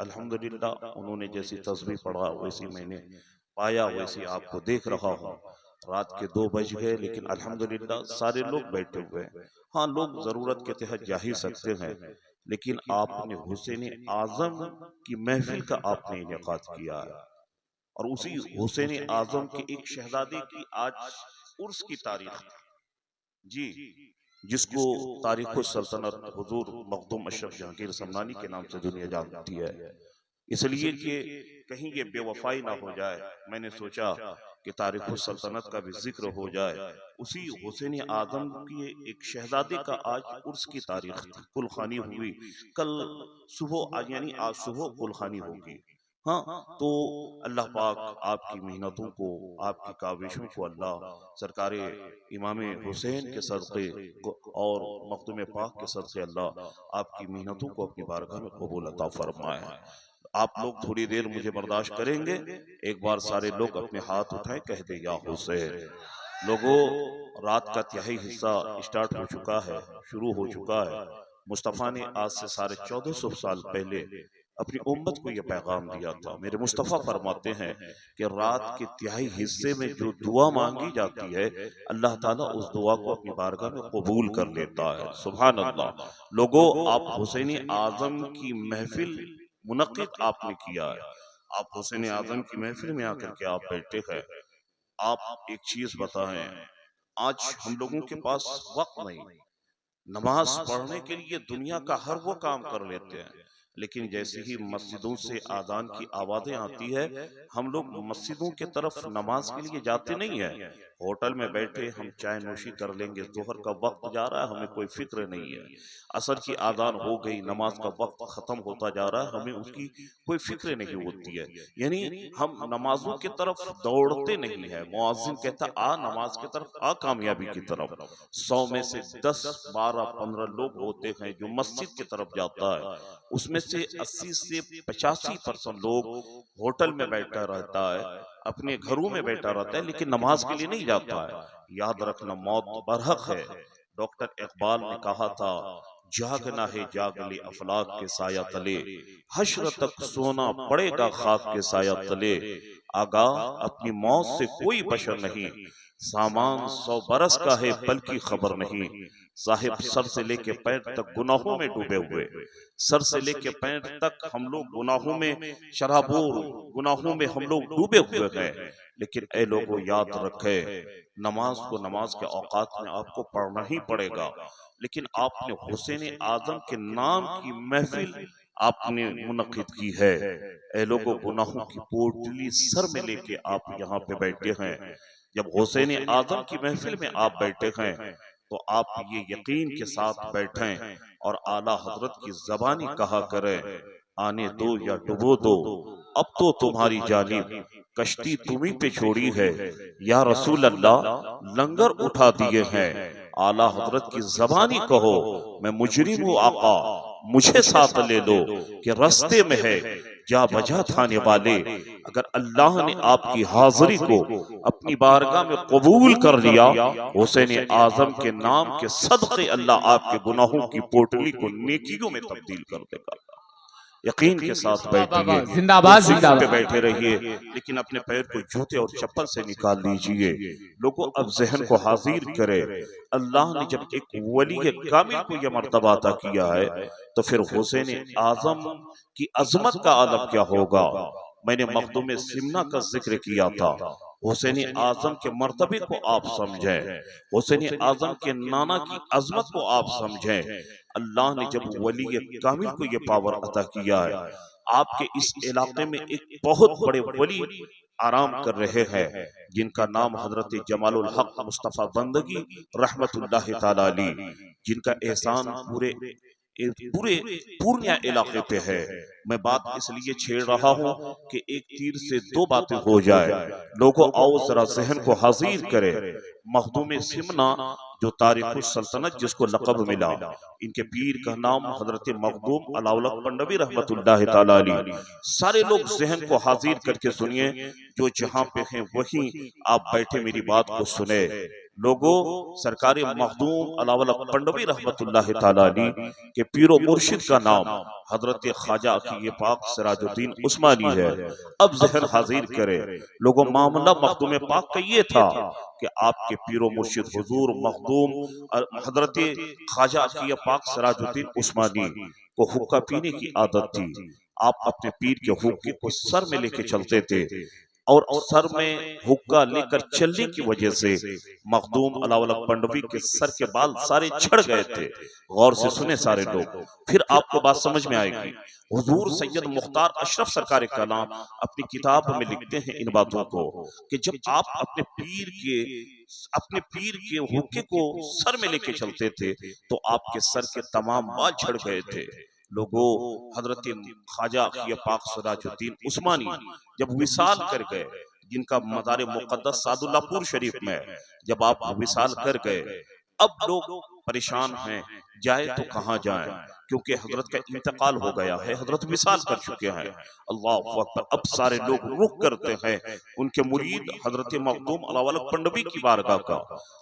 الحمدللہ انہوں نے جیسی تسبیح پڑھا ویسی میں نے پایا، ویسی آپ کو دیکھ رہا ہوں۔ رات کے 2 بج گئے لیکن الحمدللہ سارے لوگ بیٹھے ہوئے ہیں۔ ہاں، لوگ ضرورت کے تحت جا ہی سکتے ہیں، لیکن آپ نے حسین اعظم کی محفل کا آپ نے انعقاد کیا ہے، اور اسی حسین اعظم کے ایک شہزادے کی آج عرس کی تاریخ جی، جس کو تاریخ السلطنت حضور مخدوم اشرف جہانگیر سمنانی کے نام سے دنیا جانتی ہے۔ اس لیے کہ کہیں یہ بے وفائی نہ ہو جائے، میں نے سوچا کہ تاریخ السلطنت کا بھی ذکر ہو جائے۔ اسی حسین اعظم کی ایک شہزادے کا آج عرس کی تاریخ تھی، کلخانی ہوئی، کل صبح یعنی آج صبح کلخانی ہوگی۔ ہاں، تو اللہ پاک آپ کی محنتوں کو، آپ کی کاوشوں کو اللہ سرکار امام حسین کے صدقے اور مخدوم پاک کے صدقے اللہ آپ کی محنتوں کو اپنی بارگاہ میں قبول عطا فرمائے۔ آپ لوگ تھوڑی دیر مجھے برداشت کریں گے؟ ایک بار سارے لوگ اپنے ہاتھ اٹھائیں، کہہ دیں یا حسین۔ لوگوں، رات کا تہائی حصہ اسٹارٹ ہو چکا ہے، شروع ہو چکا ہے۔ مصطفیٰ نے آج سے 1450 سال پہلے اپنی امت کو یہ پیغام دیا تھا۔ میرے مصطفیٰ فرماتے ہیں کہ رات کے تہائی حصے میں جو دعا مانگی جاتی ہے، اللہ تعالیٰ اس دعا کو اپنی بارگاہ میں قبول کر لیتا ہے۔ سبحان اللہ۔ لوگوں، آپ حسین اعظم کی محفل منعقد آپ نے کیا ہے، آپ حسین اعظم کی محفل میں آ کر کے آپ بیٹھے ہیں۔ آپ ایک چیز بتائیں، آج ہم لوگوں کے پاس وقت نہیں، نماز پڑھنے کے لیے دنیا کا ہر وہ کام کر لیتے ہیں، لیکن جیسے ہی مسجدوں سے آذان کی آوازیں آتی ہے، ہم لوگ مسجدوں کے طرف نماز کے لیے جاتے نہیں ہیں۔ ہوٹل میں بیٹھے ہم چائے نوشی کر لیں گے، ظہر کا وقت جا رہا ہے، ہمیں کوئی فکر نہیں ہے۔ عصر کی آذان ہو گئی، نماز کا وقت ختم ہوتا جا رہا ہے، ہمیں اس کی کوئی فکر نہیں ہوتی ہے۔ یعنی ہم نمازوں کی طرف دوڑتے نہیں ہیں۔ مؤذن کہتا آ نماز کی طرف، آ کامیابی کی طرف۔ 100 میں سے 10 12 15 لوگ ہوتے ہیں جو مسجد کی طرف جاتا ہے، اس میں سے 80 سے 85% لوگ ہوٹل میں بیٹھا رہتا ہے، اپنے گھروں میں بیٹھا رہتا ہے، لیکن نماز کے لیے نہیں جاتا ہے۔ یاد رکھنا، موت برحق ہے۔ ڈاکٹر اقبال نے کہا تھا، جاگنا ہے جاگ لے افلاک کے سایہ تلے، حشر تک سونا پڑے گا خاک کے سایہ تلے۔ آگاہ اپنی موت سے کوئی بشر نہیں، سامان 100 برس کا ہے پل کی خبر نہیں۔ صاحب سر سے لے کے پیر تک گناہوں میں ڈوبے ہوئے، سر سے لے کے پیر تک ہم لوگ گناہوں میں، شرابور گناہوں میں ہم لوگ ڈوبے ہوئے ہیں۔ لیکن اے لوگوں، یاد رکھے، نماز کو نماز کے اوقات میں آپ کو پڑھنا ہی پڑے گا، لیکن آپ نے حسین اعظم کے نام کی محفل آپ نے منعقد کی ہے۔ اے لوگوں، گناہوں کی پوٹلی سر میں لے کے آپ یہاں پہ بیٹھے ہیں۔ جب حسین اعظم کی محفل میں آپ بیٹھے ہیں تو آپ یہ یقین کے ساتھ بیٹھیں اور اعلیٰ حضرت کی زبانی کہا کریں، آنے دو یا ڈبو دو، اب تو تمہاری جانب کشتی تمہیں پہ چھوڑی ہے، یا رسول اللہ لنگر اٹھا دیے ہیں۔ اعلیٰ حضرت کی زبانی کہو، میں مجرم ہوں آقا، مجھے ساتھ لے لو، کہ رستے میں ہے جا بجا تھانے والے۔ اگر اللہ نے آپ کی حاضری کو اپنی بارگاہ میں قبول کر لیا، حسین اعظم کے نام کے صدقے اللہ آپ کے گناہوں کی پوٹلی کو نیکیوں میں تبدیل کر دے گا۔ یقین کے ساتھ بیٹھیے، زندہ باد زندہ پہ باد۔ بیٹھے رہیے، لیکن اپنے پیر کو جوتے اور چپل سے نکال لیجئے۔ لوگوں، اب ذہن کو حاضر کرے، اللہ نے جب ایک ولی کامل کو یہ مرتبہ عطا کیا ہے تو پھر حسین اعظم کی عظمت کا عالم کیا ہوگا۔ میں نے مخدوم سمنہ کا ذکر کیا تھا، حسین اعظم کے مرتبے کو آپ سمجھیں، حسین اعظم کے نانا کی عظمت کو آپ سمجھیں۔ اللہ نے جب ولی کامل کو یہ پاور عطا کیا ہے، آپ کے اس علاقے میں ایک بہت بڑے ولی آرام کر رہے ہیں جن کا نام حضرت جمال الحق مصطفیٰ بندگی رحمت اللہ تعالیٰ علیہ، جن کا احسان پورے پورنیہ علاقے پہ ہے۔ میں بات اس لیے چھیڑ رہا ہوں کہ ایک تیر سے 2 باتیں ہو جائے۔ لوگوں، آؤ ذرا ذہن کو حاضر کرے۔ مخدوم سمنہ جو تاریخ السلطنت جس کو لقب ملا، ان کے پیر کا نام حضرت مخدوم علاؤلق پنڈوی رحمت اللہ تعالیٰ علیہ۔ سارے لوگ ذہن کو حاضر کر کے سنیے، جو جہاں پہ ہیں وہیں آپ بیٹھے میری بات کو سنے۔ لوگوں سرکار مخدوم علاوہ پنڈوی رحمت اللہ تعالی علیہ کے پیر و مرشد کا نام حضرت خواجہ عقیل پاک سراج الدین عثمانی ہے۔ اب ذہن حاضر کرے لوگوں، معاملہ مخدوم پاک کا یہ تھا کہ آپ کے پیر و مرشد حضور مخدوم حضرت خواجہ عقیل پاک سراج الدین عثمانی کو حقہ پینے کی عادت تھی۔ آپ اپنے پیر کے حقے کو سر میں لے کے چلتے تھے اور سر میں حقہ لے کر چلنے کی وجہ سے مخدوم علاوہ پنڈوی کے سر کے بال سارے جھڑ گئے تھے۔ غور سے سنے سارے لوگ، پھر آپ کو بات سمجھ میں آئے گی۔ حضور سید مختار اشرف سرکار کلام اپنی کتاب میں لکھتے ہیں ان باتوں کو کہ جب آپ اپنے پیر کے حقے کو سر میں لے کے چلتے تھے تو آپ کے سر کے تمام بال جھڑ گئے تھے۔ لوگوں، حضرت خواجہ عقیل پاک سراج الدین عثمانی جب وصال کر گئے، جن کا مزار مقدس سعد اللہ پور شریف میں، جب آپ وصال کر گئے، اب لوگ پریشان ہیں جائے تو کہاں جائیں، کیونکہ حضرت کا انتقال ہو گیا ہے، حضرت وصال کر چکے ہیں۔ اللہ اکبر، اب سارے لوگ رخ کرتے ہیں ان کے مرید حضرت مخدوم علاوہ پنڈوی کی بارگاہ کا۔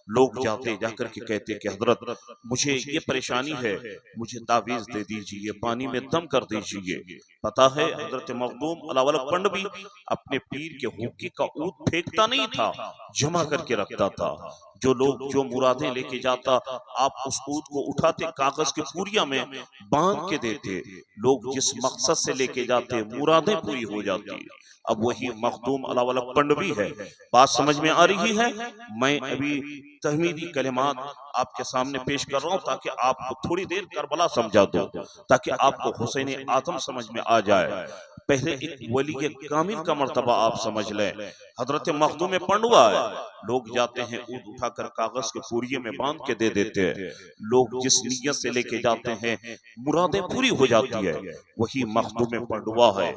لوگ جا کر کے کہتے کہ حضرت مجھے یہ پریشانی ہے، مجھے تعویذ دے دیجئے، پانی میں دم کر دیجئے۔ پتا ہے حضرت مخدوم علاوہ پنڈوی اپنے پیر کے حقے کا عود پھینکتا نہیں تھا، جمع کر کے رکھتا تھا۔ جو لوگ جو مرادیں لے کے جاتا، آپ اس عود کو اٹھاتے کاغذ کے پوریا میں باندھ کے دیتے، لوگ جس مقصد سے لے کے جاتے مرادیں پوری ہو جاتی۔ اب وہی مخدوم علاوہ پنڈوی ہے۔ بات سمجھ میں آ رہی ہے؟ میں ابھی تحمیدی کلمات آپ کے سامنے پیش کر رہا ہوں تاکہ آپ کو تھوڑی دیر کربلا سمجھا دو، تاکہ آپ کو حسین اعظم سمجھ میں آ جائے۔ پہلے ایک ولی کامل کا مرتبہ آپ سمجھ لیں۔ حضرت مخدوم پنڈوا ہے، لوگ جاتے ہیں عود اٹھا کر کاغذ کے پوریے میں باندھ کے دے دیتے ہیں، لوگ جس نیت سے لے کے جاتے ہیں مرادیں پوری ہو جاتی ہے۔ وہی مخدوم پنڈوا ہے،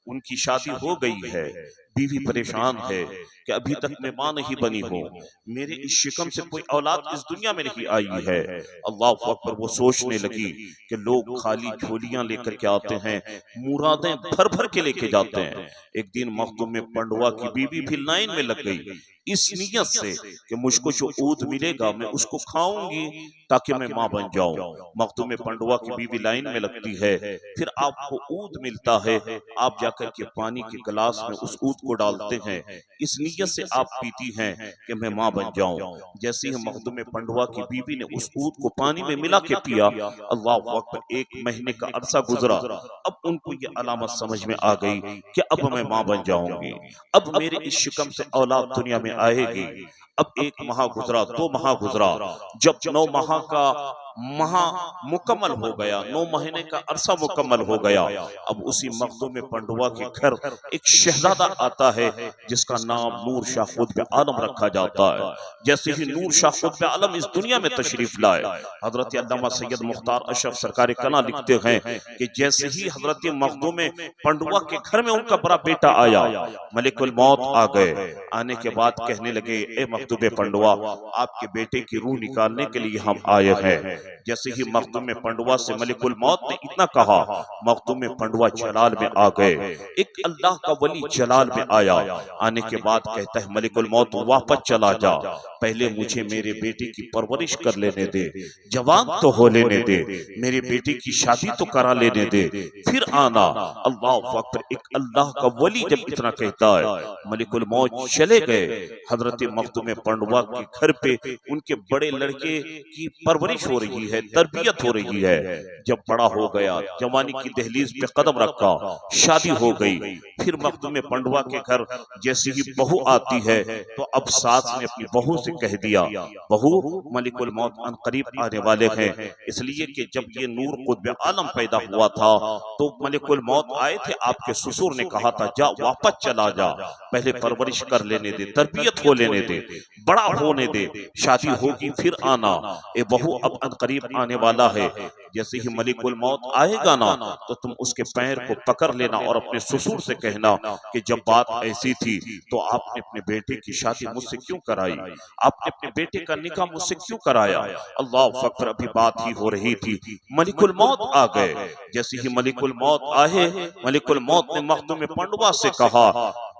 ان کی شادی ہو گئی ہے، بیوی پریشان ہے کہ ابھی تک میں ماں نہیں بنی ہوں، میرے اس شکم سے کوئی اولاد اس دنیا میں نہیں آئی ہے۔ اللہ اکبر، وہ سوچنے لگی کہ لوگ خالی جھولیاں لے کر کے آتے ہیں، مرادیں بھر بھر کے لے کے جاتے ہیں۔ ایک دن مخدوم پنڈوا کی بیوی بھی لائن میں لگ گئی، اس نیت سے کہ مجھ کو جو عود ملے گا میں اس کو کھاؤں گی تاکہ میں ماں بن جاؤں۔ مخدوم پنڈوا کی بیوی لائن میں لگتی ہے، پھر آپ کو عود ملتا ہے، آپ جا کر کے پانی کے گلاس میں اس عود کو ڈالتے ہیں، اس نیت سے آپ پیتی ہیں کہ میں ماں بن جاؤں۔ جیسے ہی مخدوم پنڈوا کی بیوی نے اس عود کو پانی میں ملا کے پیا، اللہ اکبر، 1 مہینے کا عرصہ گزرا، اب ان کو یہ علامت سمجھ میں آ گئی کہ اب میں ماں بن جاؤں گی، اب میرے اس شکم سے اولاد دنیا میں آئے گی۔ اب 1 ماہ گزرا، 2 ماہ گزرا، جب 9 ماہ کا مکمل ہو گیا، 9 مہینے کا عرصہ مکمل ہو گیا، اب اسی مخدوم پنڈوا کے گھر ایک شہزادہ آتا ہے جس کا نام نور شاہ قطب عالم رکھا جاتا ہے۔ جیسے ہی نور شاہ قطب عالم اس دنیا میں تشریف لائے، حضرت علامہ سید مختار اشرف سرکار کنا لکھتے ہیں کہ جیسے ہی حضرت مخدوم پنڈوا کے گھر میں ان کا بڑا بیٹا آیا، ملک الموت آ گئے، آنے کے بعد کہنے لگے اے مخدوم پنڈوا، آپ کے بیٹے کی روح نکالنے کے لیے ہم آئے ہیں۔ جیسے ہی مخدوم پنڈوا سے ملک الموت نے اتنا کہا، مخدوم پنڈوا جلال میں آ گئے، ایک اللہ کا ولی جلال میں آیا، آنے کے بعد کہتا ہے ملک الموت واپس چلا جا، پہلے مجھے میرے بیٹے کی پرورش کر لینے دے، جوان تو ہو لینے دے، میرے بیٹے کی شادی تو کرا لینے دے، پھر آنا۔ اللہ اکبر، ایک اللہ کا ولی جب اتنا کہتا ہے، ملک الموت چلے گئے۔ حضرت مخدوم پنڈوا کے گھر پہ ان کے بڑے لڑکے کی پرورش ہو رہی ہے، تربیت ہو رہی ہے۔ جب بڑا ہو گیا، جوانی کی دہلیز پہ قدم رکھا، شادی ہو گئی، پھر مخدوم پنڈوا کے گھر جیسی ہی بہو آتی ہے تو اب ساس نے اپنی بہو سے کہہ دیا، بہو ملک الموت ان قریب آنے والے ہیں، اس لیے کہ جب یہ نور قطب عالم پیدا ہوا تھا تو ملک الموت آئے تھے، آپ کے سسر نے کہا تھا جا واپس چلا جا، پہلے پرورش کر لینے دے، تربیت ہو لینے دے، بڑا ہونے دے، شادی ہوگی پھر آنا، اے بہو اب ان قریب آنے والا ہے، جیسے ہی ملک الموت آئے گا نا تو تم اس کے پیر کو پکڑ لینا اور اپنے سسر سے کہنا کہ جب بات ایسی تھی تو آپ نے اپنے بیٹے کی شادی مجھ سے کیوں کرائی، آپ نے اپنے بیٹے کا نکاح مجھ سے کیوں کرایا۔ اللہ اکبر، ابھی بات ہی ہو رہی تھی، ملک الموت آ گئے۔ جیسے ہی ملک الموت آئے، ملک الموت نے مخدوم پنڈوا سے کہا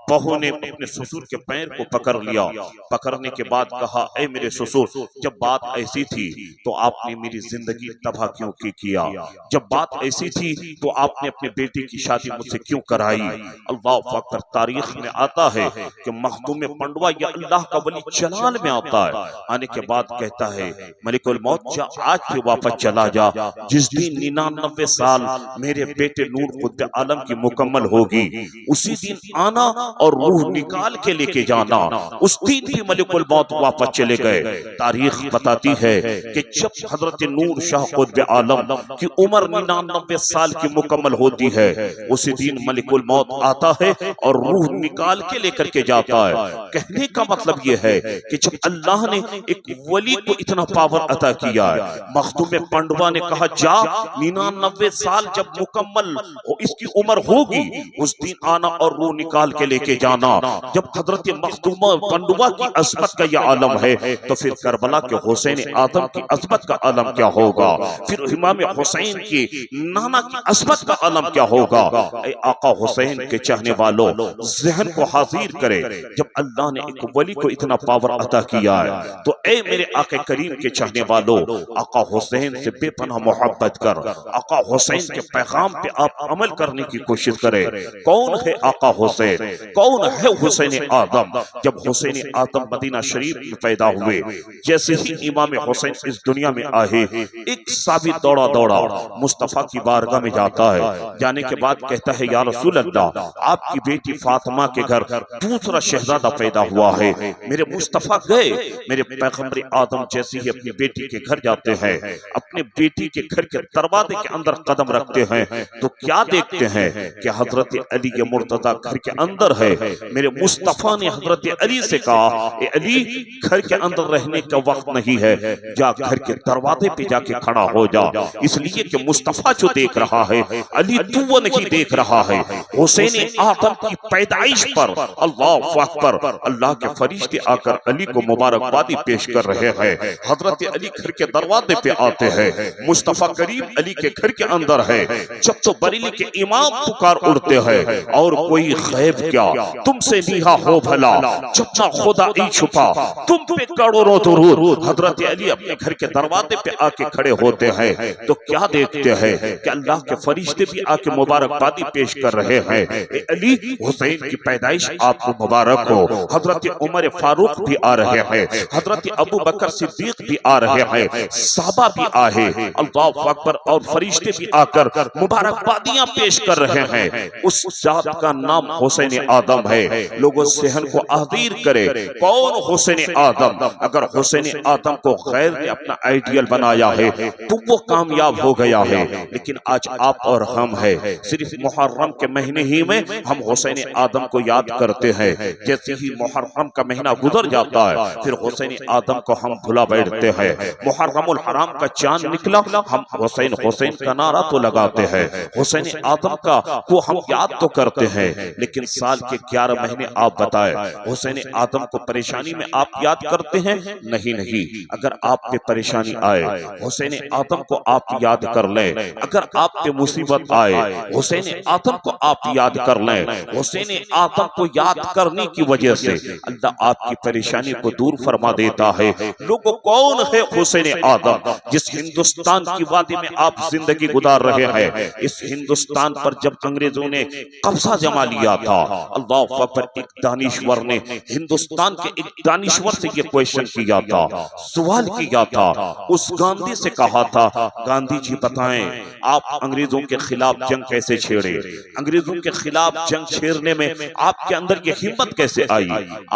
بہو نے اپنے سسر کے پیر کو پکڑ لیا، پکڑنے کے بعد کہا اے میرے سسر جب بات ایسی تھی تو آپ نے میری زندگی تباہ کیوں کیا؟ جب بات ایسی تھی تو آپ نے اپنے بیٹے کی شادی مجھ سے کیوں کرائی؟ اللہ اکبر، تاریخ میں آتا ہے کہ مخدوم پنڈوا یا اللہ کا ولی جلال میں آتا ہے، آنے کے بعد کہتا ہے ملک الموت جا آج سے واپس چلا جا، جس دن 99 سال میرے بیٹے نور قطب عالم کی مکمل ہوگی اسی دن آنا اور روح نکال کے لے کے جانا۔ اس دن بھی ملک الموت واپس چلے گئے۔ تاریخ بتاتی ہے کہ جب حضرت نور شاہ قطب عالم کی عمر 99 سال کی مکمل ہوتی ہے اسی دن ملک الموت آتا ہے اور روح نکال کے لے کر کے جاتا ہے۔ کہنے کا مطلب یہ ہے کہ جب اللہ نے ایک ولی کو اتنا پاور عطا کیا ہے، مخدوم پنڈوا نے کہا جا 99 سال جب مکمل اس کی عمر ہوگی اس دن آنا اور روح نکال کے لے کے جانا۔ جب حضرت مخدوم پنڈوا کی عظمت کا یہ عالم ہے تو پھر کربلا کے حسین آدم کی عظمت کا عالم کیا ہوگا؟ پھر امام حسین کی نانا کی عظمت کا عالم کیا ہوگا؟ اے آقا حسین کے چاہنے والوں ذہن کو حاضر کرے، جب اللہ نے ایک ولی کو اتنا پاور عطا کیا ہے تو اے میرے آقا کریم کے چاہنے والوں آقا حسین سے بے پناہ محبت کر، آقا حسین کے پیغام پہ آپ عمل کرنے کی کوشش کریں۔ کون ہے آقا حسین؟ کون ہے حسین آدم؟ جب حسین آدم مدینہ شریف میں پیدا ہوئے، جیسے ہی امام حسین اس دنیا میں آئے، ایک صحابی دوڑا دوڑا مصطفیٰ کی بارگاہ میں جاتا ہے، جانے کے بعد کہتا ہے یا رسول اللہ آپ کی بیٹی فاطمہ کے گھر دوسرا شہزادہ پیدا ہوا ہے، میرے مصطفیٰ گئے، میرے پیغمبر آدم جیسے ہی اپنی بیٹی کے گھر جاتے ہیں، اپنے بیٹی کے گھر کے دروازے کے اندر قدم رکھتے ہیں تو کیا دیکھتے ہیں کہ حضرت علی مرتضیٰ گھر کے اندر ہے۔ میرے مصطفیٰ نے حضرت علی سے کہا اے علی گھر کے اندر رہنے کا وقت نہیں ہے، جا گھر کے دروازے پہ جا کے کھڑا ہو جا، اس لیے کہ مصطفیٰ جو دیکھ رہا ہے علی تو وہ نہیں دیکھ رہا ہے۔ حسین آدم کی پیدائش پر اللہ اکبر اللہ کے فرشتے آ کر علی کو مبارکبادی پیش کر رہے ہیں۔ حضرت علی گھر کے دروازے پہ آتے ہیں، مصطفیٰ کریم علی کے گھر کے اندر ہے، جب تو بریلی کے امام پکار اڑتے ہیں اور کوئی غیب کیا تم سے نیہا ہو بھلا، جب نہ خدا ای چھپا تم پہ کروڑوں درود۔ حضرت علی اپنے گھر کے دروازے پہ آ کے کھڑے ہوتے ہیں تو کیا دیکھتے ہیں کہ اللہ کے فرشتے بھی آ کے مبارکبادی پیش کر رہے ہیں، اے علی حسین کی پیدائش آپ کو مبارک ہو۔ حضرت عمر فاروق بھی آ رہے ہیں، حضرت ابو بکر صدیق بھی آ رہے ہیں، صحابہ بھی آئے، اللہ اکبر، اور فرشتے بھی آ کر مبارکبادیاں پیش کر رہے ہیں۔ اس ذات کا نام حسین آدم ہے۔ لوگوں ذہن کو حاضر کرے، کون حسین آدم؟ اگر حسین آدم کو غیر نے اپنا آئیڈیل بنایا ہے تو وہ کامیاب ہو گیا ہے، لیکن آج آپ اور ہم ہے صرف محرم کے مہینے ہی میں ہم حسین آدم کو یاد کرتے ہیں، جیسے ہی محرم کا مہینہ گزر جاتا ہے پھر حسین آدم کو ہم بھلا بیٹھتے ہیں۔ محرم الحرام کا چاند نکلا ہم حسین حسین کا نعرہ تو لگاتے ہیں، حسین آدم کا کو ہم یاد تو کرتے ہیں، لیکن سال کے 11 مہینے آپ بتائیں حسین آدم کو پریشانی میں آپ یاد کرتے ہیں؟ نہیں۔ اگر آپ پہ پریشانی آئے حسین آدم کو آپ یاد کر لیں، اگر آپ پہ مصیبت آئے حسین آدم کو آپ یاد کر لیں، حسین آدم کو یاد کرنے کی وجہ سے اللہ آپ کی پریشانی کو دور فرما دیتا ہے۔ لوگوں کون ہے حسین آدم؟ جس ہندوستان کی وادی میں آپ زندگی گزار رہے ہیں، اس ہندوستان پر جب انگریزوں نے قبضہ جما لیا تھا، اللہ اکبر، ایک دانشور نے ہندوستان کے ایک دانشور سے یہ کوئسچن کیا تھا، سوال کیا تھا، اس گاندھی سے کہا تھا گاندھی جی بتائیں آپ انگریزوں کے خلاف جنگ کیسے چھیڑے؟ انگریزوں کے خلاف جنگ چھیڑنے میں آپ کے اندر یہ ہمت کیسے آئی؟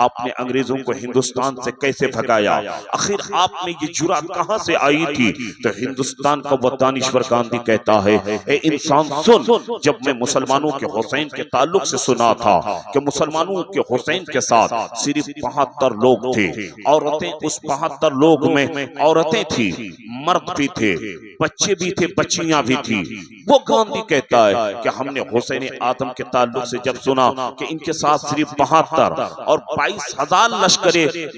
آپ نے انگریزوں کو ہندوستان سے کیسے بھگایا؟ آخر آپ میں یہ جرات کہاں سے آئی تھی؟ تو ہندوستان کا وہ دانشور گاندھی کہتا ہے اے انسان سن، جب میں مسلمانوں کے حسین کے تعلق سے سنا تھا کہ مسلمانوں کے حسین کے ساتھ صرف 72 لوگ تھے، عورتیں اس 72 لوگ میں عورتیں تھی، مرد بھی تھے، بچے بھی تھے، بچیاں بھی تھی۔ وہ گاندھی کہتا ہے کہ ہم نے حسین آدم کے تعلق سے جب سنا کہ ان کے ساتھ صرف 72 اور 22,000 لشکر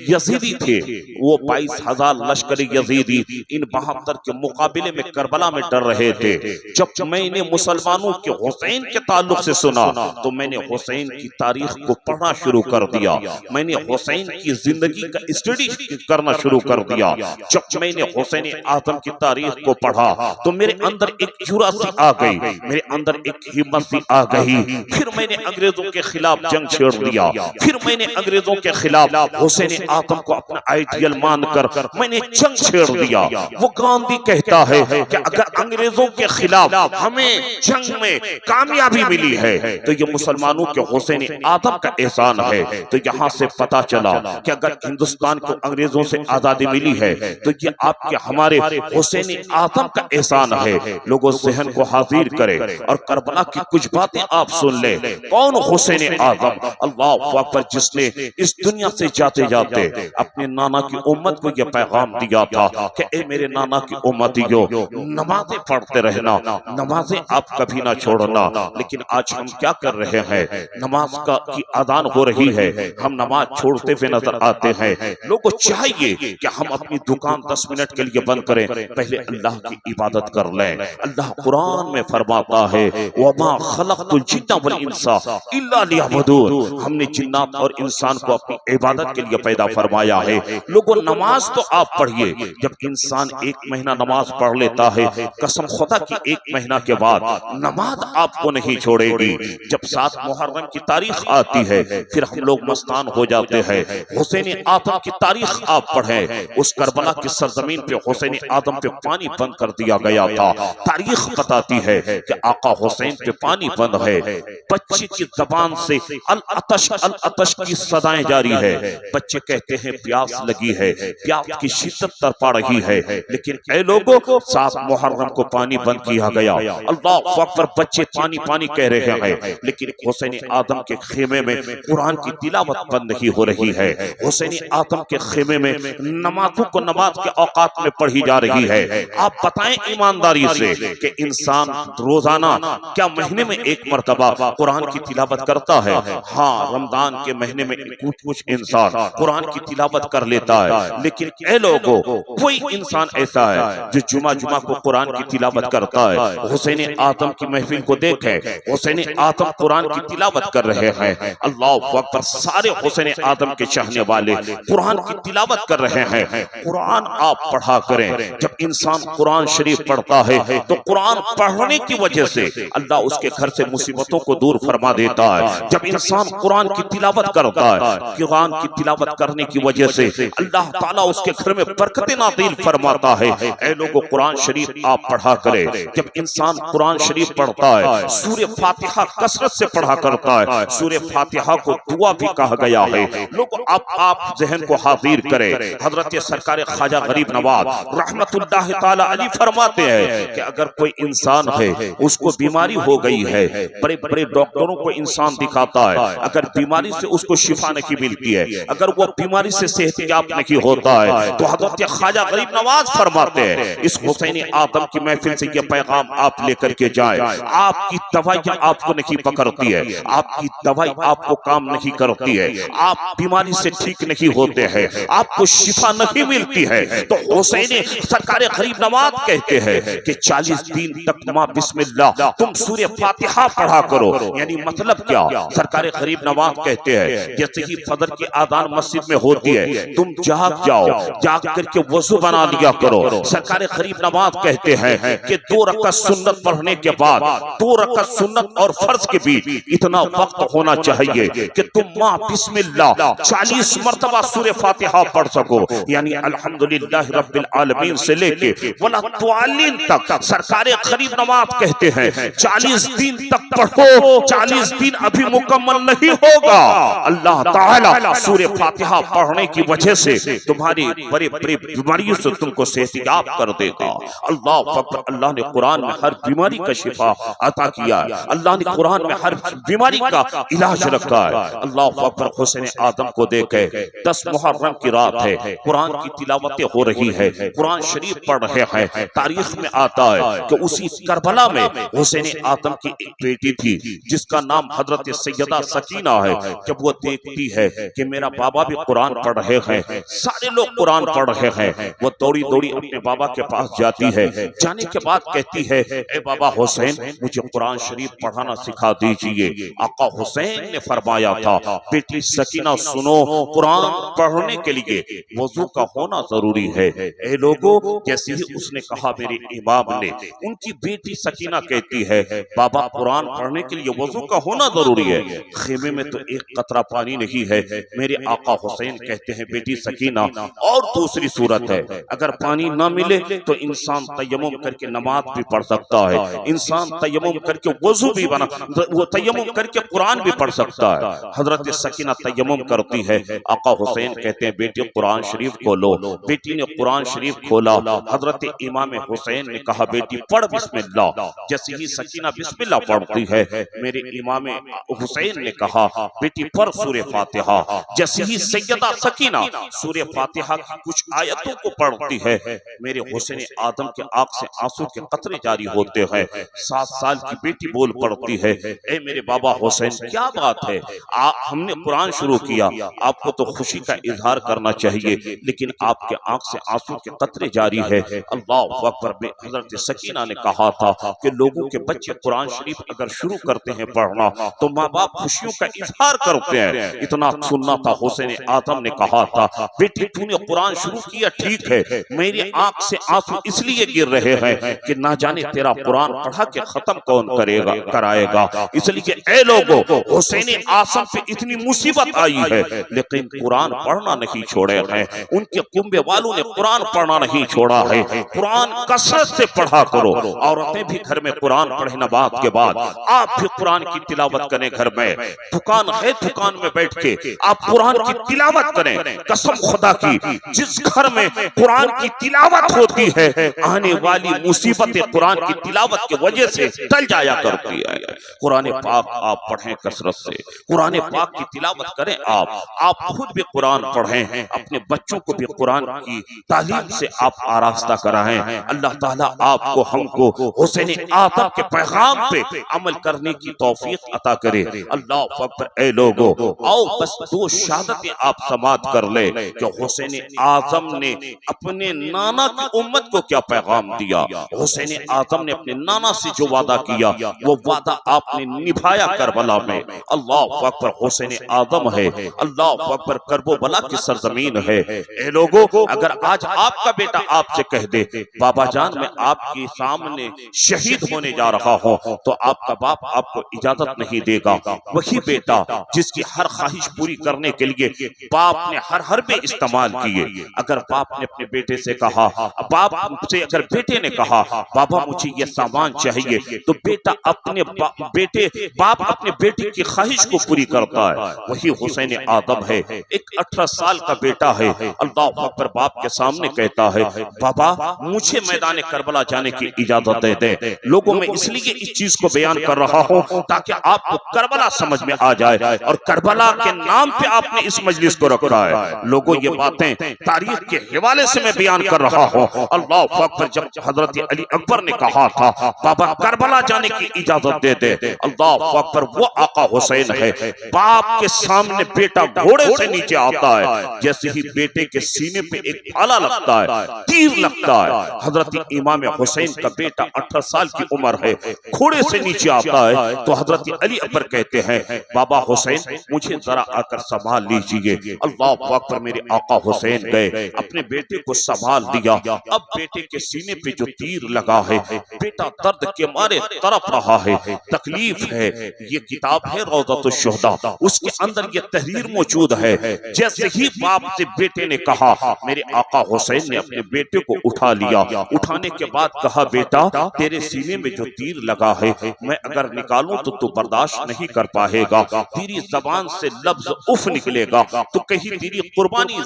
یزیدی تھے، وہ 22,000 لشکر یزیدی ان 72 کے مقابلے میں کربلا میں ڈر رہے تھے۔ جب میں نے مسلمانوں کے حسین کے تعلق سے سنا تو میں نے حسین کی تاریخ کو پڑھنا شروع کر دیا، میں نے حسین کی زندگی کا اسٹڈی کرنا شروع کر دیا۔ جب میں نے حسین اعظم کی تاریخ کو پڑھا تو میرے اندر ایک جرأت سی آ گئی، میرے اندر ایک ہمت سی آ گئی۔ پھر میں نے انگریزوں کے خلاف جنگ چھیڑ دیا، پھر میں نے انگریزوں کے خلاف حسین اعظم کو اپنا آئیڈیل مان کر میں نے جنگ چھیڑ دیا۔ وہ گاندھی کہتا ہے کہ اگر انگریزوں کے خلاف ہمیں جنگ میں کامیابی ملی ہے تو یہ مسلمانوں کے حسین اعظم کا احسان ہے۔ تو یہاں سے پتا چلا کہ اگر ہندوستان کو انگریزوں سے آزادی ملی ہے تو یہ آپ کے ہمارے حسین اعظم کا احسان ہے۔ لوگوں ذہن کو حاضر کرے اور کربلا کی کچھ باتیں آپ سن لیں۔ کون حسین اعظم؟ اللہ اکبر، جس نے اس دنیا سے جاتے جاتے اپنے نانا کی امت کو یہ پیغام دیا تھا کہ اے میرے نانا کی امتیوں، نمازیں پڑھتے رہنا، نمازیں آپ کبھی نہ چھوڑنا۔ لیکن آج ہم کیا کر رہے ہیں؟ نماز کی اذان ہو رہی ہے، ہم نماز چھوڑتے ہوئے نظر آتے ہیں۔ لوگوں چاہیے کہ ہم اپنی دکان 10 منٹ کے لیے بند کریں، پہلے اللہ کی عبادت کر لیں۔ اللہ قرآن میں فرماتا ہے وَمَا خَلَقْتُ الْجِنَّ وَالْإِنسَ إِلَّا لِيَعْبُدُونِ، ہم نے جنات اور انسان کو اپنی عبادت کے لیے پیدا فرمایا ہے۔ لوگوں نماز تو آپ پڑھیے، جب انسان 1 مہینہ نماز پڑھ لیتا ہے، قسم خدا کی 1 مہینہ کے بعد نماز آپ کو نہیں چھوڑے گی۔ جب 7 محرم کی تاریخ آتی ہے پھر ہم لوگ مستان ہو جاتے ہیں۔ حسین اعظم کی تاریخ آپ پڑھیں، اس کربلا کی سرزمین پہ حسین اعظم پہ پانی بند کر دیا گیا تھا۔ تاریخ بتاتی ہے کہ آقا حسین پہ پانی بند ہے۔ بچے کی زبان سے العطش العطش کی صدائیں جاری ہے، بچے کہتے ہیں پیاس لگی ہے، پیاس کی شدت تڑپا رہی ہے، لیکن اے لوگوں 7 محرم کو پانی بند کیا گیا۔ اللہ اکبر، بچے پانی پانی کہہ رہے ہیں، لیکن حسین اعظم کے خیمے میں قرآن کی تلاوت بند نہیں ہو رہی ہے۔ حسین اعظم کے خیمے میں نمازوں کو نماز کے اوقات میں پڑھی جا رہی ہے۔ آپ بتائیں ایمانداری سے کہ انسان روزانہ کیا مہینے میں 1 مرتبہ قرآن کی تلاوت کرتا ہے؟ ہاں، رمضان کے مہینے میں کچھ انسان قرآن کی تلاوت کر لیتا ہے، لیکن اے لوگوں کوئی انسان ایسا ہے جو جمعہ کو قرآن کی تلاوت کرتا ہے؟ حسین اعظم کی محفل کو دیکھیں، حسین اعظم قرآن کی تلاوت کر رہے ہیں۔ اللہ اکبر، سارے حسین اعظم کے چاہنے والے قرآن کی تلاوت کر رہے ہیں۔ قرآن آپ پڑھا کریں۔ جب انسان قرآن شریف پڑھتا ہے تو قرآن پڑھنے کی وجہ سے اللہ اس کے گھر سے مصیبتوں کو دور فرما دیتا ہے۔ جب انسان قرآن کی تلاوت کرتا ہے، قرآن کی تلاوت کرنے کی وجہ سے اللہ تعالیٰ اس کے گھر میں برکتیں نازل فرماتا ہے۔ اے لوگوں قرآن شریف آپ پڑھا کریں۔ جب انسان قرآن شریف پڑھتا ہے، سورہ فاتحہ کثرت سے پڑھا کرتا ہے۔ سورہ فاتحہ کو دعا بھی کہا گیا ہے۔ لوگ آپ ذہن کو حاضر کریں، حضرت سرکار خواجہ غریب نواز رحمت اللہ تعالی علیہ فرماتے ہیں کہ اگر کوئی انسان ہے اس کو بیماری ہو گئی ہے، بڑے بڑے ڈاکٹروں کو انسان دکھاتا ہے، اگر بیماری سے اس کو شفا نہیں ملتی ہے، اگر وہ بیماری سے صحت یاب نہیں ہوتا ہے، تو حضرت خواجہ غریب نواز فرماتے ہیں اس حسین اعظم کی محفل سے یہ پیغام آپ لے کر کے جائیں۔ آپ کی دوائیاں آپ کو نہیں پکڑتی ہے، آپ کی دوائی آپ کو کام نہیں کرتی ہے، آپ بیماری سے ٹھیک نہیں ہوتے ہیں، آپ کو شفا نہیں ملتی ہے، تو حسین سرکار غریب نواز کہتے ہیں کہ 40 دن تک ماں بسم اللہ تم سورہ فاتحہ پڑھا کرو۔ یعنی مطلب کیا؟ سرکار غریب نواز کہتے ہیں جیسے ہی فجر کی اذان مسجد میں ہوتی ہے تم جاگ جاؤ، جاگ کر کے وضو بنا لیا کرو۔ سرکار غریب نواز کہتے ہیں کہ 2 رکعت سنت پڑھنے کے بعد 2 رکعت سنت اور فرض کے بیچ اتنا وقت ہونا چاہیے کہ تم ماں بسم اللہ 40 مرتبہ سورہ فاتحہ پڑھ سکو۔ یعنی الحمدللہ رب العالمین سے لے کے ولا توالین تک سرکار غریب نواز کہتے ہیں 40 دن تک پڑھو، 40 دن ابھی مکمل نہیں ہوگا، اللہ تعالیٰ سورہ فاتحہ پڑھنے کی وجہ سے تمہاری بڑے بڑے بیماریوں سے تم کو صحت یاب کر دے گا۔ اللہ اکبر، اللہ نے قرآن میں ہر بیماری کا شفا عطا کیا ہے، اللہ نے قرآن میں ہر بیماری کا علاج رکھا ہے۔ اللہ اکبر، حسین اعظم کو دیکھے 10 محرم کی رات ہے، قرآن کی تلاوتیں ہو رہی ہے، قرآن شریف پڑھ رہے ہیں۔ تاریخ میں آتا ہے کہ اسی کربلا میں حسین اعظم کی ایک بیٹی تھی جس کا نام حضرت سیدہ سکینہ ہے۔ جب وہ دیکھتی ہے کہ میرا بابا بھی قرآن پڑھ رہے ہیں، سارے لوگ قرآن پڑھ رہے ہیں، وہ دوڑی دوڑی اپنے بابا کے پاس جاتی ہے، جانے کے بعد کہتی ہے اے بابا حسین مجھے قرآن شریف پڑھانا سکھا دیجئے۔ آقا حسین نے فرمایا تھا بیٹی سکینہ سنو، قرآن پڑھنے کے لیے وضو کا ہونا ضروری ہے۔ اے لوگو جیسے ہی اس نے کہا میرے امام نے، ان کی بیٹی سکینہ کہتی ہے بابا قرآن پڑھنے کے لیے وضو کا ہونا ضروری ہے، خیمے میں تو ایک قطرہ پانی نہیں ہے۔ میرے آقا حسین کہتے ہیں بیٹی سکینہ اور دوسری صورت ہے، اگر پانی نہ ملے تو انسان تیمم کر کے نماز بھی پڑھ سکتا ہے، انسان تیمم کر کے وضو بھی بنا، وہ تیمم کر کے قرآن بھی پڑھ سکتا ہے۔ حضرت سکینہ تیمم کرتی ہے، آقا حسین کہتے ہیں بیٹی قرآن شریف کھولو۔ بیٹی نے قرآن شریف کھولا، حضرت امام حسین نے کہا بیٹی پڑھ بسم اللہ۔ جیسے ہی سکینہ بسم اللہ پڑھتی ہے، میرے امام حسین نے کہا بیٹی پڑھ سورہ فاتحہ۔ جیسے ہی سیدہ سکینہ سورہ فاتحہ کی کچھ آیتوں کو پڑھتی ہے، میرے حسین آدم کے آنکھ سے آنسو کے قطرے جاری ہوتے ہیں۔ 7 سال کی بیٹی بول پڑتی ہے اے میرے بابا حسین کیا بات ہے، ہم نے قرآن شروع کیا، آپ کو تو خوشی کا اظہار کرنا چاہیے لیکن آپ کے آنکھ سے آنسو کے قطرے جاری ہے۔ اللہ اکبر۔ حضرت سکینہ نے کہا تھا کہ لوگوں کے بچے قرآن شریف اگر شروع کرتے ہیں پڑھنا تو ماں باپ خوشیوں کا اظہار کرتے ہیں، اتنا سننا تھا۔ حسین آدم نے کہا تھا بیٹی تو نے قرآن شروع کیا ٹھیک ہے، میری آنکھ سے آنسو اس لیے گر رہے ہیں کہ نہ جانے تیرا قرآن پڑھا کے ختم کون کرائے گا، اس لیے اے لوگوں حسین آدم پہ اتنی مصیبت آئی ہے لیکن قرآن پڑھنا نہیں چھوڑے ہیں، ان کے کنبے والوں نے قرآن پڑھنا نہیں چھوڑا ہے۔ قرآن کثرت سے پڑھا کرو، عورتیں بھی گھر میں قرآن پڑھیں نماز کے بعد، آپ بھی قرآن کی تلاوت کریں گھر میں، دکان ہے دکان میں بیٹھ کے آپ قرآن کی تلاوت کریں۔ قسم خدا کی جس گھر میں قرآن کی تلاوت ہوتی ہے آنے والی مصیبتیں قرآن کی تلاوت کی وجہ سے ٹل جایا کرتی ہے۔ قرآن پاک آپ پڑھیں کثرت سے، قرآن پاک کی تلاوت کریں، آپ خود بھی قرآن پڑھیں، اپنے بچوں کو بھی قرآن کی تعلیم سے آپ آراستہ کرائیں۔ اللہ تعالیٰ آپ کو ہم کو حسین آدم کے پیغام پہ عمل کرنے کی توفیق عطا کرے۔ اللہ اکبر۔ اے لوگو آؤ بس 2 شہادتیں آپ سماعت کر لیں کہ حسین آدم نے اپنے نانا کی امت کو کیا پیغام دیا۔ حسین آدم نے اپنے نانا سے جو وعدہ کیا وہ وعدہ آپ نے نبھایا کربلا میں۔ اللہ اکبر۔ حسین آدم ہے، اللہ اکبر، کرب و بلا کی سرزمین ہے۔ اے لوگو اگر آج آپ کا بیٹا آپ سے کہہ دے بابا جان میں آپ کے سامنے شہید ہونے جا رہا ہوں تو آپ کا باپ آپ کو اجازت نہیں دے گا۔ وہی بیٹا جس کی ہر خواہش پوری کرنے کے لیے باپ نے ہر حربے استعمال کیے، اگر باپ نے اپنے بیٹے سے کہا، باپ سے اگر بیٹے نے کہا بابا مجھے یہ سامان چاہیے تو بیٹا اپنے باپ اپنے بیٹے کی خواہش کو پوری کرتا ہے۔ وہی حسین آدم ہے، ایک 18 سال کا بیٹا ہے، اللہ اکبر، باپ کے سامنے کہتا ہے بابا مجھے میدان کربلا جانے کی اجازت دے دے۔ لوگوں میں اس لیے اس چیز کو بیان کر رہا ہوں تاکہ آپ کو کربلا سمجھ میں آ جائے، اور کربلا کے نام پہ آپ نے اس مجلس کو رکھا ہے۔ لوگوں یہ باتیں تاریخ کے حوالے سے میں بیان کر رہا ہوں۔ اللہ اکبر۔ جب حضرت علی اکبر نے کہا تھا بابا کربلا جانے کی اجازت دے دے، اللہ اکبر، وہ آقا حسین ہے، باپ کے سامنے بیٹا گھوڑے سے نیچے آتا ہے، جیسے ہی بیٹے کے سینے پہ ایک بھالا لگتا ہے، تیر لگتا ہے، حضرت امام حسین کا بیٹا 18 سال کی عمر ہے، گھوڑے سے نیچے آتا ہے تو حضرت علی اکبر کہتے ہیں بابا حسین مجھے ذرا آ کر سنبھال لیجئے۔ اللہ اکبر۔ میرے آقا حسین گئے، اپنے بیٹے کو سنبھال دیا، اب بیٹے کے سینے پہ جو تیر لگا ہے بیٹا درد کے مارے تڑپ رہا ہے، تکلیف ہے۔ یہ کتاب ہے روضۃ الشہداء، اس کے اندر یہ تحریر موجود ہے۔ جیسے ہی باپ سے بیٹے نے کہا، میرے آقا حسین نے اپنے بیٹے کو اٹھا لیا، اٹھانے کے بعد کہا بیٹا تیرے سینے میں جو تیر لگا ہے میں اگر نکالوں تو تو برداشت نہیں کر پائے گا، تیری زبان سے لفظ اف نکلے گا تو کہیں تیری قربانی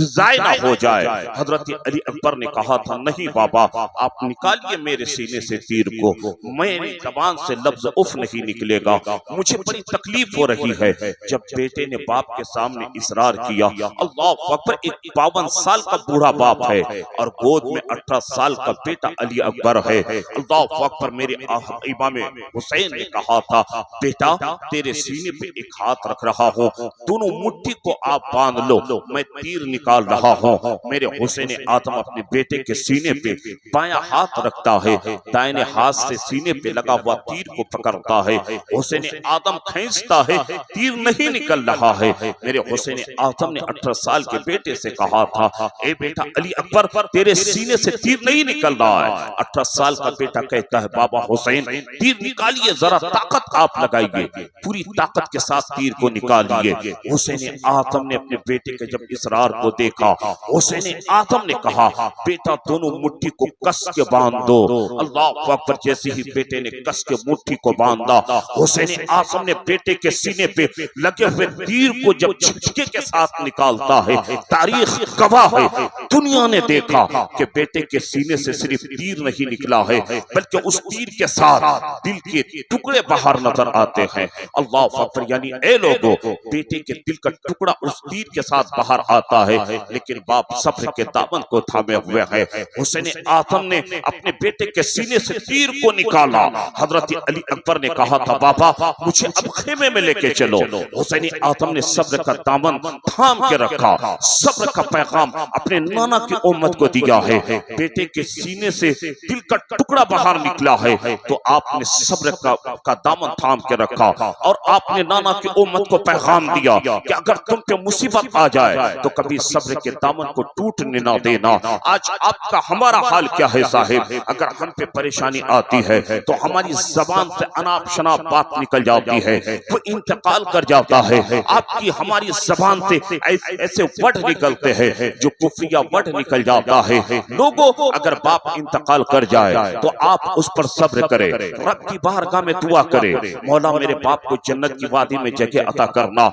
ضائع نہ ہو جائے۔ حضرت علی اکبر نے کہا تھا نہیں بابا آپ نکالیے میرے سینے سے تیر کو، میری زبان سے لفظ اف نہیں نکلے گا، مجھے بڑی تکلیف ہو رہی ہے۔ جب بیٹے نے باپ کے سامنے اصرار کیا، اللہ اکبر، ایک 52 سال کا بوڑھا باپ ہے اور گود میں 18 سال کا بیٹا علی اکبر ہے، اللہ اکبر، میرے امام حسین نے کہا تھا بیٹا تیرے سینے پہ ایک ہاتھ رکھ رہا ہوں، دونوں مٹھی کو آپ باندھ لو، میں تیر نکال رہا ہوں، میرے حسین آدم اپنے بیٹے کے سینے پہ بایاں ہاتھ رکھتا ہے، دائنے ہاتھ سے سینے پہ لگا ہوا تیر کو پکڑتا ہے، حسین آدم کھینچتا ہے، تیر نہیں نکل رہا ہے۔ میرے حسین آدم نے 18 سال کے بیٹے سے کہا تھا، اے بیٹا علی اکبر تیرے سینے سے تیر نہیں نکل رہا ہے۔ 18 سال کا بیٹا کہتا ہے، بابا حسین تیر نکالیے، ذرا طاقت آپ لگائیے، پوری طاقت کے ساتھ تیر کو نکالیے۔ حسین آدم نے اپنے بیٹے کے جب اصرار کو دیکھا، حسین آدم نے کہا، بیٹا دونوں مٹھی کو کس کے باندھ دو۔ اللہ اکبر، جیسے ہی بیٹے نے کس کے مٹھی کو باندھا، حسین آدم نے بیٹے کے سینے پہ لگے ہوئے تیر کو جب جھٹکے کے ساتھ نکالتا ہے، تاریخ گواہ ہے، دنیا نے دیکھا کہ بیٹے کے سینے سے صرف تیر نہیں نکلا ہے بلکہ اس تیر کے ساتھ دل کے ٹکڑے باہر نظر آتے ہیں۔ اللہ اکبر، یعنی اے لوگوں، بیٹے کے دل کا ٹکڑا اس تیر کے ساتھ باہر آتا ہے، لیکن باپ صبر کے دامن کو تھامے ہوئے ہے۔ حسین آدم نے اپنے بیٹے کے سینے سے تیر کو نکالا۔ حضرت علی اکبر نے کہا تھا، بابا مجھے اب خیمے میں لے کے چلو۔ حسین آدم نے صبر کا دامن تھام کے رکھا، صبر کا پیغام اپنے نانا کی امت کو دیا ہے۔ بیٹے کے سینے سے دل کا ٹکڑا باہر نکلا ہے تو آپ نے صبر کا دامن تھام کے رکھا، اور آپ نے نانا کی امت کو پیغام دیا کہ اگر تم پہ مصیبت آ جائے تو کبھی صبر کے دامن کو ٹوٹنے نہ دینا۔ آج آپ کا ہمارا حال کیا ہے صاحب؟ اگر ہم پہ پریشانی آتی ہے تو ہماری زبان سے اناپ شناپ بات نکل جاتی ہے، وہ انتقال کر جاتا ہے۔ آپ کی ہماری زبان سے ایسے ورڈ نکلتے ہیں جو کفریہ ورڈ نکل جاتا ہے۔ لوگوں، اگر باپ انتقال کر جائے تو آپ اس پر صبر کریں، رب کی بارگاہ میں دعا کریں، مولا میرے باپ کو جنت کی وادی میں جگہ عطا کرنا،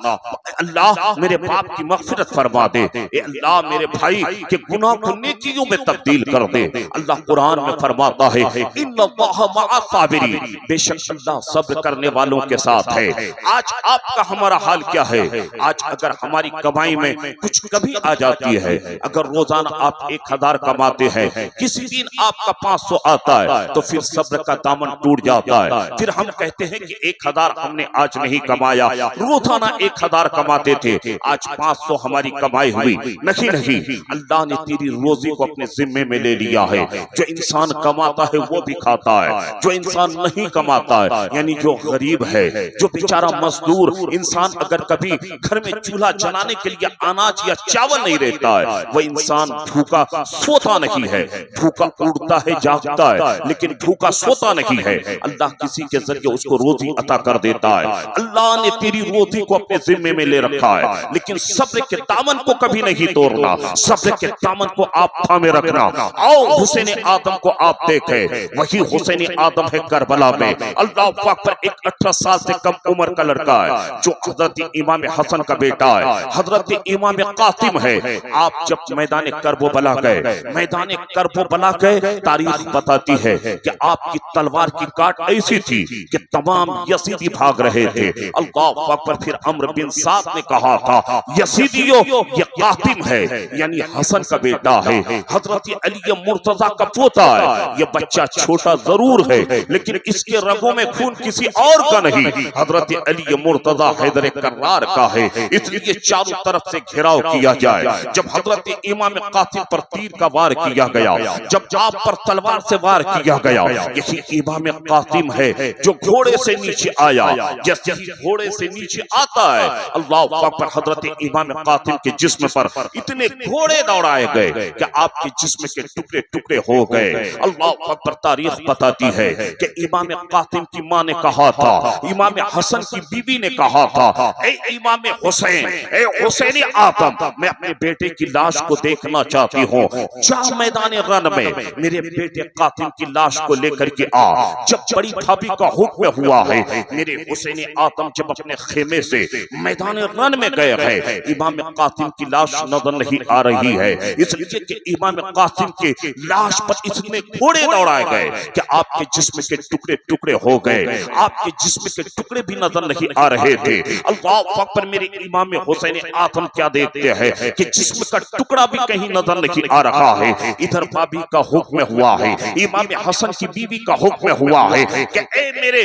اللہ میرے باپ کی مغفرت فرما دے، اے اللہ میرے بھائی کے گناہ کو نیکیوں میں تبدیل کر دے۔ اللہ قرآن میں فرماتا ہے، ان اللہ مع الصابرین، بے شک اللہ صبر کرنے والوں کے ساتھ ہے۔ آج آپ کا ہمارا حال کیا ہے؟ آج اگر ہماری کمائی میں کچھ کمی آ جاتی ہے، اگر روزانہ آپ 1000 کماتے ہیں، کسی دن آپ کا 500 آتا ہے تو پھر صبر کا دامن ٹوٹ جاتا ہے۔ پھر ہم کہتے ہیں کہ 1000 ہم نے آج نہیں کمایا، روزانہ 1000 کماتے تھے، آج 500 ہماری کمائی ہوئی۔ نہیں، اللہ نے تیری روزی کو اپنے ذمے میں لے لیا ہے۔ جو انسان کماتا ہے وہ بھی کھاتا ہے، جو انسان نہیں کماتا ہے، یعنی جو غریب ہے، جو بیچارہ مزدور انسان اگر کبھی گھر میں چولہا جلانے کے لیے اناج یا چاول نہیں رہتا ہے، وہ انسان بھوکا سوتا نہیں ہے، بھوکا اڑتا ہے جاگتا ہے لیکن بھوکا سوتا نہیں ہے۔ اللہ کسی کے ذریعے اس کو روزی عطا کر دیتا ہے۔ اللہ نے تیری روزی کو اپنے ذمے میں لے رکھا ہے، لیکن صبر کے دامن کو کبھی نہیں توڑنا، صبر کے دامن کو آپ تھامے رکھنا۔ آؤ حسین آدم کو آپ دیکھیں، وہی حسین آدم ہے کربلا میں۔ اللہ اکبر، ایک 18 سال سے کم عمر کا لڑکا ہے جو حضرت امام حسن کا بیٹا ہے، حضرت امام قاسم ہے۔ آپ جب میدان کربلا گئے، میدان کربلا گئے، تاریخ بتاتی ہے کہ آپ کی تلوار کی کاٹ ایسی تھی کہ تمام یزیدی بھاگ رہے تھے۔ اللہ اکبر، پھر عمرو بن سعد نے کہا تھا، یزیدیوں یہ قاسم ہے، یعنی حسن کا بیٹا ہے، حضرت علی مرتضی کا پوتا ہے، یہ بچہ چھوٹا ضرور ہے لیکن اس کے رگوں میں خون کسی اور کا نہیں، حضرت علی مرتضی حیدر کرار کا ہے، اس لیے چاروں طرف سے گھیراؤ کیا جائے۔ جب حضرت امام قاسم پر تیر کا وار کیا گیا، جب آپ پر تلوار سے وار کیا گیا، یہی امام قاسم ہے جو گھوڑے سے نیچے آیا، جیسے ہی گھوڑے سے نیچے آتا ہے، اللہ اکبر، حضرت امام قاسم کے جسم پر اتنے گھوڑے دوڑائے گئے کہ آپ کے جسم کے ٹکڑے ٹکڑے ہو گئے۔ اللہ اکبر، تاریخ بتاتی ہے کہ امام قاسم کی ماں نے کہا تھا، امام حسن کی بیوی نے کہا تھا، اے امام حسین، اے حسین آدم، میں اپنے بیٹے کی لاش کو دیکھنا چاہتی ہوں، جا میدان رن میں میرے بیٹے قاسم کی لاش کو لے کر کے آ۔ جب بڑی بھابی کا حکم ہوا ہے، میرے حسین آدم جب اپنے خیمے سے میدان رن میں گئے ہیں، امام قاسم کی لاش نظر نہیں آ رہی ہے، اس لیے کہ امام قاسم کے لاش پر اتنے گھوڑے دوڑائے گئے کہ آپ کے جسم کے ٹکڑے ٹکڑے ہو گئے، آپ کے جسم کے ٹکڑے بھی نظر نہیں آ رہے تھے۔ اللہ اکبر، میرے امام حسین آدم کیا دیکھتے ہیں کہ جسم کا ٹکڑا بھی کہیں نظر نہیں آ رہا ہے۔ ادھر بابی کا حکم ہوا ہے، امام حسن کی بیوی کا حکم ہوا ہے کہ اے میرے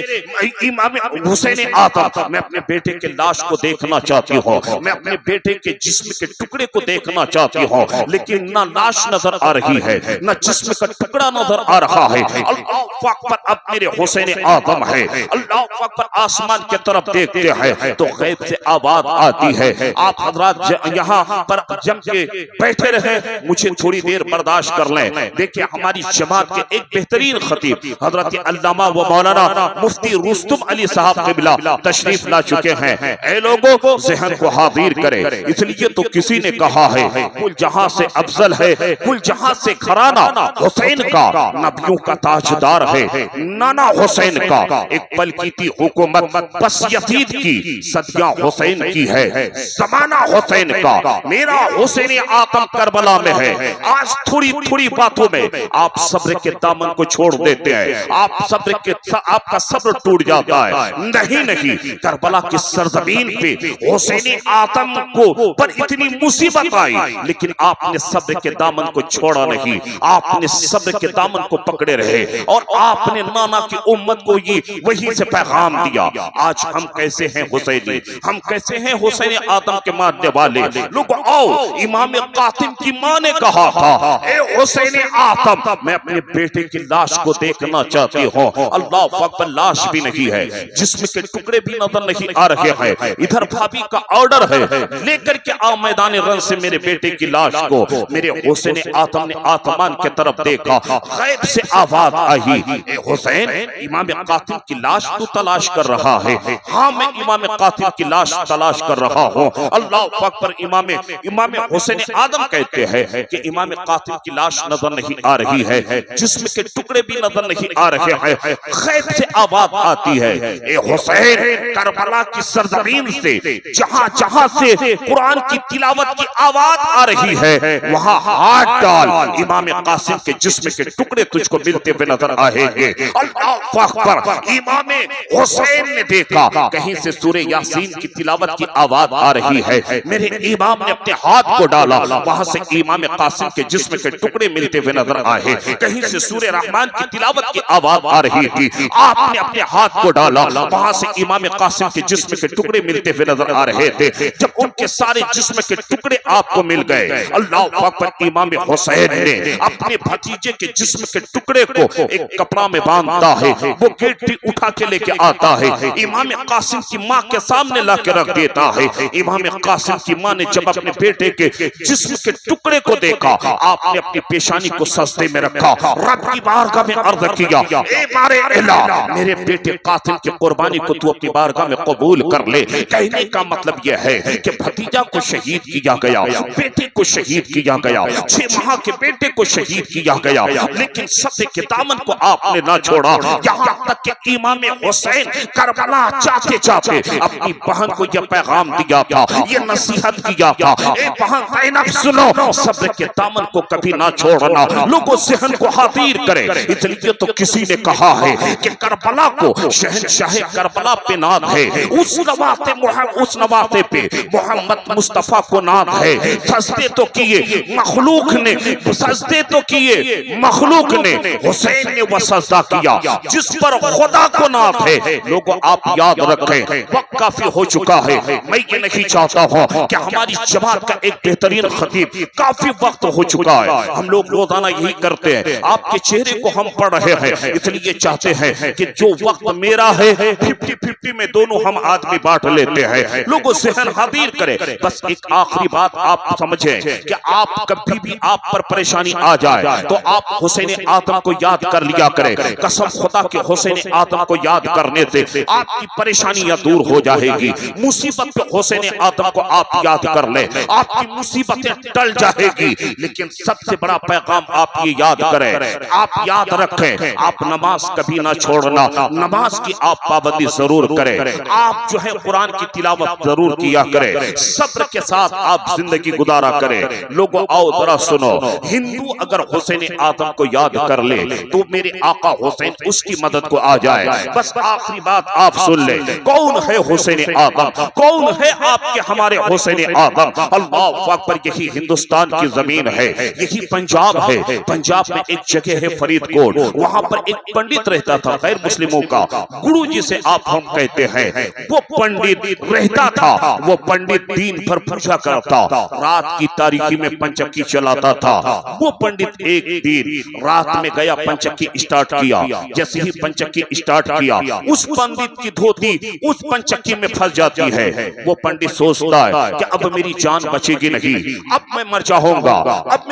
امام حسین آدم، میں اپنے بیٹے کے لاش کو دیکھنا چاہتی ہوں، میں اپنے بیٹے کے جسم کے ٹکڑے کو دیکھنا چاہتی ہو لیکن نہ لاش نظر آ رہی ہے نہ جسم کا ٹکڑا نظر آ رہا ہے. اللہ اکبر. اب میرے حسین آدم ہے. اللہ اکبر. آسمان کی طرف دیکھتے ہیں تو غیب سے آواز آتی ہے. آپ حضرات یہاں پر جم کے بیٹھے رہے, مجھے تھوڑی دیر برداشت کر لیں. دیکھیں ہماری جماعت کے ایک بہترین خطیب حضرت علامہ و مولانا مفتی رستم علی صاحب قبلہ تشریف لا چکے ہیں. اے لوگوں ذہن کو حاضر کرے. اس لیے تو کسی نے کہا ہے کل جہاں سے افضل ہے, کل جہاں سے گھرانہ حسین کا, نبیوں کا تاجدار ہے نانا حسین کا. ایک پل کی تھی حکومت بس یزید کی, صدیاں حسین کی ہے زمانہ حسین کا. میرا حسین آدم کربلا میں ہے. آج تھوڑی تھوڑی باتوں میں آپ صبر کے دامن کو چھوڑ دیتے ہیں, آپ کا صبر ٹوٹ جاتا ہے. نہیں نہیں, کربلا کی سرزمین پہ حسین آدم کو پر اتنی مصیبت آئی لیکن آپ نے صبر کے دامن کو چھوڑا نہیں. آپ نے صبر کے دامن کو پکڑے رہے اور آپ نے نانا کی امت کو یہ وہی سے پیغام دیا. آج ہم کیسے ہیں حسینی, ہم کیسے ہیں حسین آدم کے ماننے والے لوگ. آؤ, امام قاسم کی ماں نے کہا تھا اے حسین آدم میں اپنے بیٹے کی لاش کو دیکھنا چاہتی ہوں. اللہ اکبر. لاش بھی نہیں ہے, جسم کے ٹکڑے بھی نظر نہیں آ رہے ہیں. ادھر بھابھی کا آرڈر ہے لے کر کے آؤ میدان رن سے میرے بیٹے کی لاش کو. میرے حسین آدم نے آسمان کی طرف دیکھا, غیب سے آواز آئی اے حسین امام قاسم کی لاش تو تلاش کر رہا ہے. ہاں میں امام قاسم کی لاش تلاش کر رہا ہوں. اللہ اکبر. امام حسین آدم کہتے ہیں کہ امام قاسم کی لاش نظر نہیں آ رہی ہے, جسم کے ٹکڑے بھی نظر نہیں آ رہے ہیں. غیب سے آواز آتی ہے اے حسین کربلا کی سرزمین سے جہاں جہاں سے قرآن کی تلاوت کی آواز آ رہی ہے وہاں ہاتھ ڈال, امام قاسم کے جسم کے ٹکڑے تجھ کو ملتے ہوئے نظر آئیں گے. اللہ اکبر. امام حسین نے دیکھا کہیں سے سورہ یاسین کی تلاوت کی آواز آ رہی ہے. میرے امام نے اپنے ہاتھ کو ڈالا, وہاں سے امام قاسم کے جسم کے ٹکڑے ملتے ہوئے نظر آئے. کہیں سے سورہ رحمان کی تلاوت کی آواز آ رہی تھی, آپ نے اپنے ہاتھ کو ڈالا, وہاں سے امام قاسم کے جسم کے ٹکڑے ملتے ہوئے نظر آ رہے تھے. جب ان کے سارے جسم کے ٹکڑے آپ کو مل گئے, اللہ اکبر. امام حسین نے اپنے بھتیجے کے جسم کے ٹکڑے کو ایک کپڑا میں باندھتا ہے, وہ گیٹی اٹھا کے لے کے آتا ہے, امام قاسم کی ماں کے سامنے لا کے رکھ دیتا ہے. امام قاسم کی ماں نے جب اپنے بیٹے کے جسم کے ٹکڑے کو دیکھا, آپ نے اپنی پیشانی کو سجدے میں رکھا, رب کی بارگاہ میں عرض کیا اے بار الہ میرے بیٹے قاسم کی قربانی کو تو اپنی بارگاہ میں قبول کر لے. کہنے کا مطلب یہ ہے کہ بھتیجا کو شہید کیا گیا, بیٹے کو شہید کیا گیا, 6 ماہ کے بیٹے کو شہید کیا گیا, لیکن صبر کے دامن کو آپ نے نہ چھوڑا. یہاں تک کہ امام حسین کربلا چاہتے چاہتے اپنی بہن کو یہ پیغام دیا تھا, یہ نصیحت کیا تھا, اے بہن زینب سنو, صبر کے دامن کو کبھی نہ چھوڑنا. لوگوں ذہن کو حاضر کرے. اس لیے تو کسی نے کہا ہے کہ کربلا کو شہنشاہ کربلا پہ ناد ہے, اس نواتے پہ محمد مصطفیٰ کو ناد ہے. سجدے تو کیے مخلوق نے, سجدے تو کیے مخلوق نے, حسین نے وہ سجدہ کیا جس پر خدا کو ناد ہے. لوگوں آپ یاد رکھیں, وقت کافی ہو چکا ہے. میں یہ نہیں چاہتا ہوں کہ ہماری جماعت کا ایک بہترین خطیب, کافی وقت ہو چکا ہے, ہم لوگ روزانہ یہی کرتے ہیں, آپ کے چہرے کو ہم پڑھ رہے ہیں, اس لیے چاہتے ہیں کہ جو وقت میرا ہے 50-50 میں دونوں ہم آدمی بانٹ لیتے ہیں. لوگوں ذہن حاضر کرے. بس ایک آخری بات آپ سمجھیں کہ آپ کبھی بھی آپ پر پریشانی آ جائے تو آپ حسین آدم کو یاد کر لیا کریں. قسم خدا کہ حسین آدم کو یاد کرنے سے آپ کی پریشانیاں دور ہو جائے گی. مصیبت پہ حسین آدم کو آپ یاد کر لیں, آپ کی مصیبتیں ٹل جائے گی. لیکن سب سے بڑا پیغام آپ یہ یاد کریں, آپ یاد رکھیں, آپ نماز کبھی نہ چھوڑنا, نماز کی آپ پابندی ضرور کریں. آپ جو ہے قرآن کی تلاوت ضرور کیا کریں, صبر کے ساتھ آپ زندگی گزارا کریں. لوگوں آؤ ذرا سنو, ہندو اگر حسین آدم کو یاد کر لے تو میرے آقا حسین اس کی مدد کو آ جائے. بس آخری بات آپ سن لیں, کون ہے حسین آدم, کون ہے آپ کے ہمارے حسین آدم. اللہ اکبر. یہی ہندوستان کی زمین ہے, یہی پنجاب ہے. پنجاب میں ایک جگہ ہے فرید کوٹ, وہاں پر ایک پنڈت رہتا تھا غیر مسلموں کا, گرو جسے آپ ہم کہتے ہیں. وہ پنڈت رہتا تھا, وہ پنڈت دین دن بھر پوجا کرتا، رات کی تاریکی میں پنچکی چلاتا تھا۔ وہ پنڈت ایک دن رات میں گیا، پنچکی اسٹارٹ کیا، جیسے ہی پنچکی اسٹارٹ کیا اس پنڈت کی دھوتی اس پنچکی میں پھنس جاتی ہے۔ وہ پنڈت سوچتا ہے کہ اب میری جان بچے گی نہیں، اب میں مر جاؤں گا، اب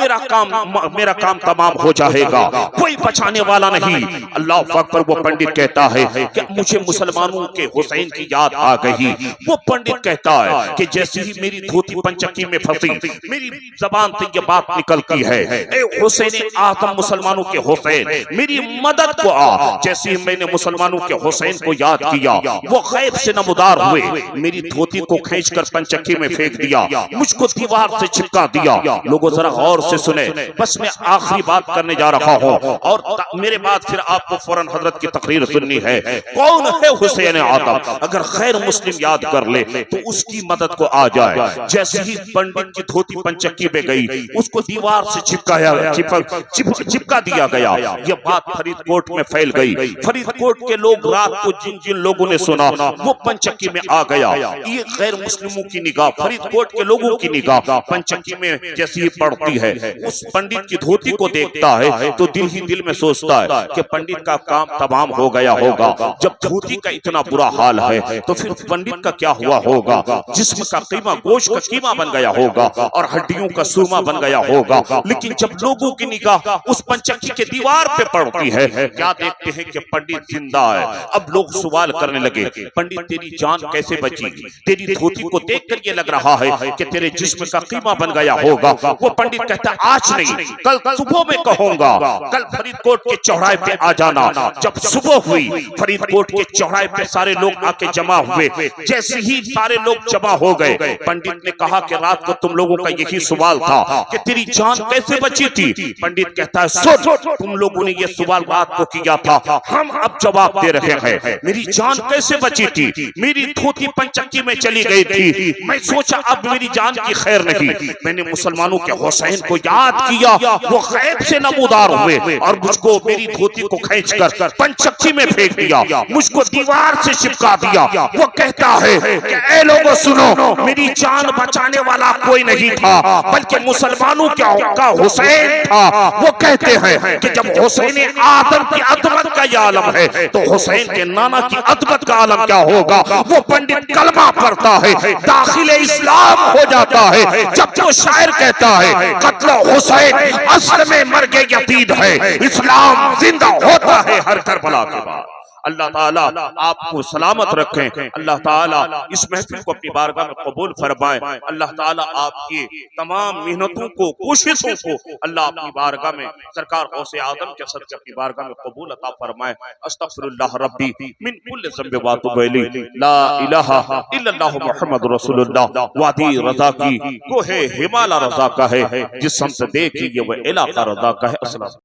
میرا کام تمام ہو جائے گا، کوئی بچانے والا نہیں۔ اللہ اکبر۔ وہ پنڈت کہتا ہے کہ مجھے مسلمانوں کے حسین کی یاد آ گئی۔ وہ پنڈت کہتا ہے کہ جیسے ہی میری دھوتی پنچکی میں پھنسی میری زبان سے یہ بات نکلتی ہے، اے حسین اعظم مسلمانوں کے حسین میری مدد کو آ۔ جیسے ہی میں نے مسلمانوں کے حسین کو یاد کیا وہ غیب سے نمودار ہوئے، میری دھوتی کو کھینچ کر پنچکی میں پھینک دیا، مجھ کو دیوار سے چپکا دیا۔ لوگوں ذرا غور سے سنیں، بس میں آخری بات کرنے جا رہا ہوں اور میرے بعد پھر آپ کو فوراً حضرت کی تقریر سننی ہے۔ کون ہے حسین اعظم؟ اگر غیر مسلم یاد کر لے تو اس کی مدد کو آ جائے۔ جیسے ہی پنڈت کی دھوتی پنچکی میں گئی اس کو دیوار سے چپکا دیا گیا۔ یہ بات فرید کوٹ میں پھیل گئی۔ فرید کوٹ کے لوگ رات کو جن جن لوگوں نے سنا وہ پنچکی میں آ گیا۔ یہ غیر مسلموں کی نگاہ، فرید کوٹ کے لوگوں کی نگاہ پنچکی میں جیسی ہی پڑتی ہے اس پنڈت کی دھوتی کو دیکھتا ہے تو دل ہی دل میں سوچتا ہے کہ پنڈت کا کام تمام ہو گیا ہوگا۔ جب دھوتی کا اتنا برا حال ہے تو پھر پنڈت کا کیا ہوا ہوگا؟ جسم کا قیمہ گوشت کا قیمہ بن گیا ہوگا اور ہڈیوں کا سورما بن گیا ہوگا۔ لیکن جب لوگوں کی نگاہ اس پنچکی کے دیوار پہ پڑتی ہے کیا دیکھتے ہیں کہ پنڈت زندہ ہے۔ اب لوگ سوال کرنے لگے، پنڈت تیری جان کیسے بچی؟ تیری دھوتی کو دیکھ کر یہ لگ رہا ہے کہ تیرے جسم کا قیمہ بن گیا ہوگا۔ وہ پنڈت کہتا آج نہیں، کل صبح میں کہوں گا، کل فرید کوٹ کے چوراہے پہ آ جانا۔ جب صبح ہوئی فرید کوٹ کے چوراہے پہ سارے لوگ آ کے جمع ہوئے۔ جیسے ہی سارے لوگ جمع ہو گئے پنڈت نے کہا کہ رات کو تم لوگوں کا یہی سوال تھا کہ تیری جان کیسے بچی تھی۔ پنڈت کہتا ہے سن، تم لوگوں نے یہ سوال رات کو کیا تھا، ہم اب جواب دے رہے ہیں۔ میری جان کیسے بچی تھی؟ میری دھوتی پنچکی میں چلی گئی تھی، میں سوچا اب میری جان کی خیر نہیں، میں نے مسلمانوں کے حسین کو یاد کیا، وہ غیب سے نمودار ہوئے اور مجھ کو میری دھوتی کو کھینچ کر پنچکی میں پھینک دیا، مجھ کو دیوار سے چپکا دیا۔ وہ کہتا ہے کہ اے لوگوں سنو، میری جان بچانے والا کوئی نہیں تھا بلکہ مسلمانوں کا حسین تھا۔ وہ کہتے ہیں کہ جب حسین اعظم کی عظمت کا یہ عالم ہے تو حسین کے نانا کی عظمت کا عالم کیا ہوگا؟ وہ پنڈت کلمہ پڑھتا ہے، داخل اسلام ہو جاتا ہے۔ جب وہ شاعر کہتا ہے قتل حسین اصل میں مرگ یزید ہے، اسلام زندہ ہوتا ہے ہر کربلا کے بعد۔ اللہ تعالیٰ آپ کو سلامت رکھیں، اللہ تعالیٰ اس محفل کو اپنی بارگاہ میں قبول فرمائیں، اللہ تعالیٰ آپ کی تمام محنتوں کو کوششوں کو اللہ اپنی بارگاہ میں سرکار غوث اعظم کے صدقے اپنی بارگاہ میں قبول عطا فرمائیں۔ استغفر اللہ ربی من کل ذنب واتوب الیہ، لا الہ الا اللہ محمد رسول اللہ۔ وادی رضا کی کوہ ہمالا رضا کا ہے، جس سمت دیکھیے وہ علاقہ رضا کا ہے۔ السلام